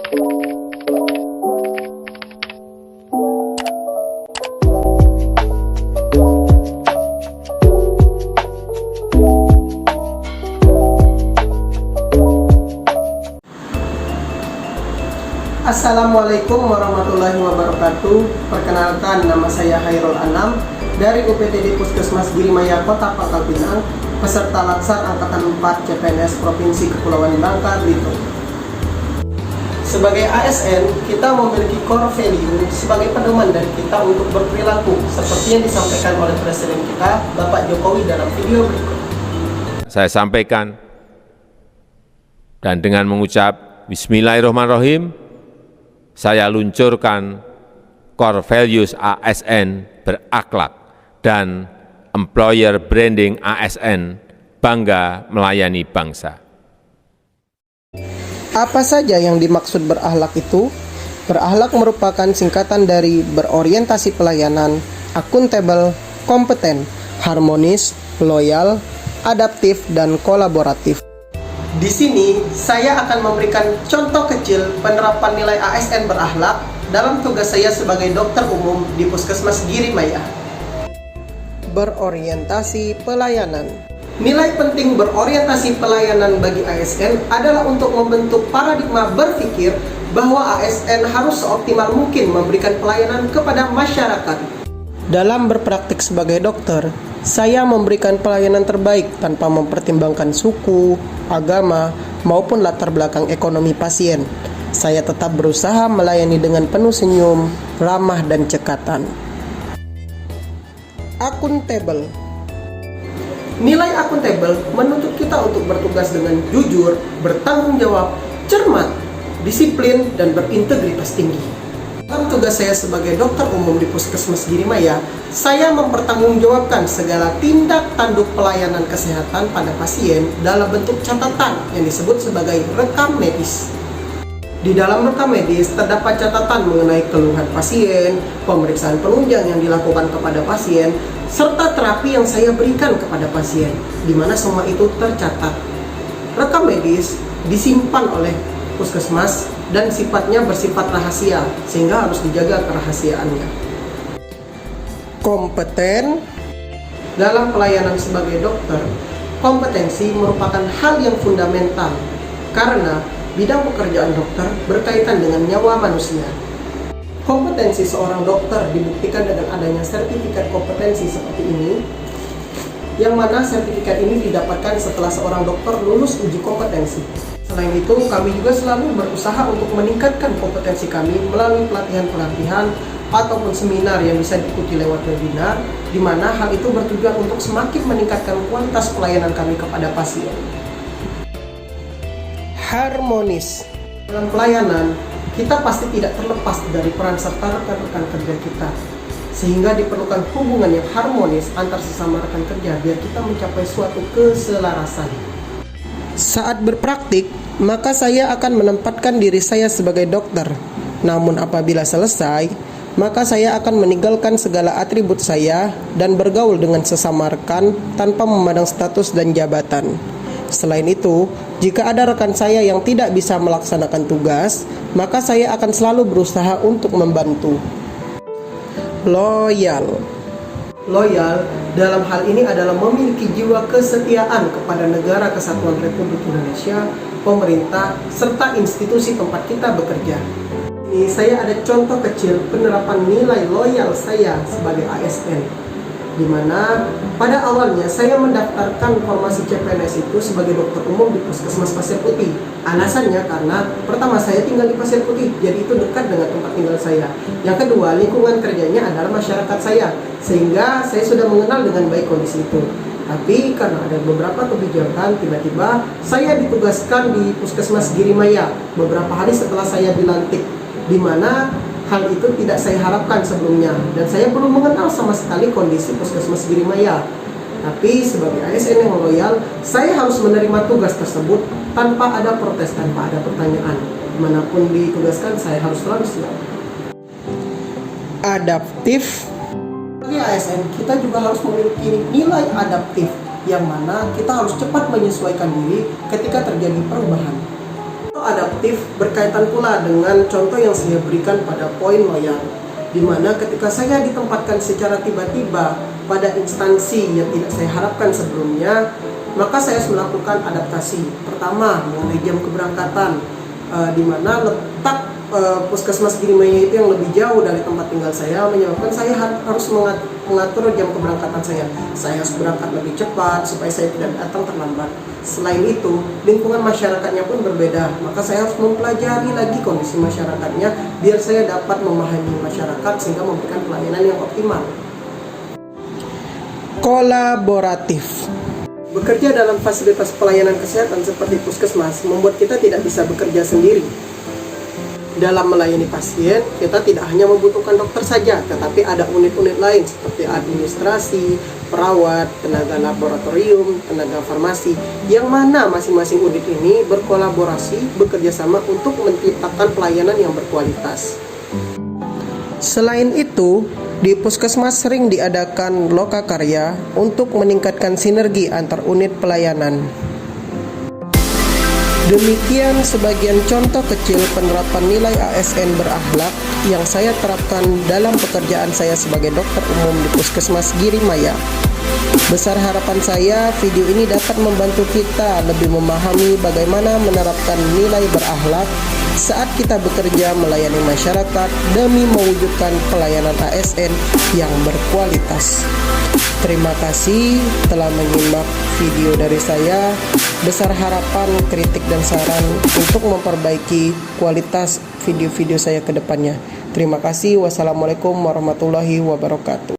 Assalamualaikum warahmatullahi wabarakatuh. Perkenalkan, nama saya Hairul Anam dari UPTD Puskesmas Girimaya Kota Pangkal Pinang, peserta Latsar Angkatan 4 CPNS Provinsi Kepulauan Bangka Belitung. Sebagai ASN, kita memiliki core value sebagai pedoman dari kita untuk berperilaku seperti yang disampaikan oleh Presiden kita, Bapak Jokowi, dalam video berikut. Saya sampaikan dan dengan mengucap Bismillahirrahmanirrahim, saya luncurkan core values ASN berakhlak dan employer branding ASN bangga melayani bangsa. Apa saja yang dimaksud berakhlak itu? Berakhlak merupakan singkatan dari berorientasi pelayanan, akuntabel, kompeten, harmonis, loyal, adaptif, dan kolaboratif. Di sini, saya akan memberikan contoh kecil penerapan nilai ASN berakhlak dalam tugas saya sebagai dokter umum di Puskesmas Girimaya. Berorientasi pelayanan. Nilai penting berorientasi pelayanan bagi ASN adalah untuk membentuk paradigma berpikir bahwa ASN harus seoptimal mungkin memberikan pelayanan kepada masyarakat. Dalam berpraktik sebagai dokter, saya memberikan pelayanan terbaik tanpa mempertimbangkan suku, agama, maupun latar belakang ekonomi pasien. Saya tetap berusaha melayani dengan penuh senyum, ramah, dan cekatan. Akuntabel. Nilai akuntabel menuntut kita untuk bertugas dengan jujur, bertanggung jawab, cermat, disiplin, dan berintegritas tinggi. Dalam tugas saya sebagai dokter umum di Puskesmas Girimaya, saya mempertanggungjawabkan segala tindak tanduk pelayanan kesehatan pada pasien dalam bentuk catatan yang disebut sebagai rekam medis. Di dalam rekam medis terdapat catatan mengenai keluhan pasien, pemeriksaan penunjang yang dilakukan kepada pasien, serta terapi yang saya berikan kepada pasien, di mana semua itu tercatat. Rekam medis disimpan oleh Puskesmas dan sifatnya bersifat rahasia, sehingga harus dijaga kerahasiaannya. Kompeten. Dalam pelayanan sebagai dokter, kompetensi merupakan hal yang fundamental karena bidang pekerjaan dokter berkaitan dengan nyawa manusia. Kompetensi seorang dokter dibuktikan dengan adanya sertifikat kompetensi seperti ini, yang mana sertifikat ini didapatkan setelah seorang dokter lulus uji kompetensi. Selain itu, kami juga selalu berusaha untuk meningkatkan kompetensi kami melalui pelatihan-pelatihan ataupun seminar yang bisa diikuti lewat webinar, di mana hal itu bertujuan untuk semakin meningkatkan kualitas pelayanan kami kepada pasien. Harmonis. Dalam pelayanan, kita pasti tidak terlepas dari peran serta rekan-rekan kerja kita, sehingga diperlukan hubungan yang harmonis antar sesama rekan kerja biar kita mencapai suatu keselarasan. Saat berpraktik, maka saya akan menempatkan diri saya sebagai dokter. Namun apabila selesai, maka saya akan meninggalkan segala atribut saya dan bergaul dengan sesama rekan tanpa memandang status dan jabatan. Selain itu, jika ada rekan saya yang tidak bisa melaksanakan tugas, maka saya akan selalu berusaha untuk membantu. Loyal. Loyal dalam hal ini adalah memiliki jiwa kesetiaan kepada Negara Kesatuan Republik Indonesia, pemerintah, serta institusi tempat kita bekerja. Ini saya ada contoh kecil penerapan nilai loyal saya sebagai ASN, di mana pada awalnya saya mendaftarkan formasi CPNS itu sebagai dokter umum di Puskesmas Pasir Putih. Alasannya karena pertama, saya tinggal di Pasir Putih, jadi itu dekat dengan tempat tinggal saya. Yang kedua, lingkungan kerjanya adalah masyarakat saya, sehingga saya sudah mengenal dengan baik kondisi itu. Tapi karena ada beberapa kebijakan, tiba-tiba saya ditugaskan di Puskesmas Girimaya beberapa hari setelah saya dilantik, di mana hal itu tidak saya harapkan sebelumnya, dan saya belum mengenal sama sekali kondisi Puskesmas Girimaya. Tapi sebagai ASN yang loyal, saya harus menerima tugas tersebut tanpa ada protes, tanpa ada pertanyaan. Dimanapun ditugaskan, saya harus selalu siap. Adaptif. Sebagai ASN, kita juga harus memiliki nilai adaptif, yang mana kita harus cepat menyesuaikan diri ketika terjadi perubahan. Adaptif berkaitan pula dengan contoh yang saya berikan pada poin loyal, di mana ketika saya ditempatkan secara tiba-tiba pada instansi yang tidak saya harapkan sebelumnya, maka saya harus melakukan adaptasi. Pertama, mengenai jam keberangkatan, di mana letak Puskesmas Girimaya itu yang lebih jauh dari tempat tinggal saya, menyebabkan saya harus mengatur jam keberangkatan saya. Saya harus berangkat lebih cepat supaya saya tidak datang terlambat. Selain itu, lingkungan masyarakatnya pun berbeda, maka saya harus mempelajari lagi kondisi masyarakatnya biar saya dapat memahami masyarakat sehingga memberikan pelayanan yang optimal. Kolaboratif. Bekerja dalam fasilitas pelayanan kesehatan seperti puskesmas membuat kita tidak bisa bekerja sendiri. Dalam melayani pasien, kita tidak hanya membutuhkan dokter saja, tetapi ada unit-unit lain seperti administrasi, perawat, tenaga laboratorium, tenaga farmasi, yang mana masing-masing unit ini berkolaborasi, bekerja sama untuk menciptakan pelayanan yang berkualitas. Selain itu, di puskesmas sering diadakan lokakarya untuk meningkatkan sinergi antar unit pelayanan. Demikian sebagian contoh kecil penerapan nilai ASN berakhlak yang saya terapkan dalam pekerjaan saya sebagai dokter umum di Puskesmas Girimaya. Besar harapan saya, video ini dapat membantu kita lebih memahami bagaimana menerapkan nilai berakhlak saat kita bekerja melayani masyarakat demi mewujudkan pelayanan ASN yang berkualitas. Terima kasih telah menyimak video dari saya. Besar harapan, kritik, dan saran untuk memperbaiki kualitas video-video saya ke depannya. Terima kasih. Wassalamualaikum warahmatullahi wabarakatuh.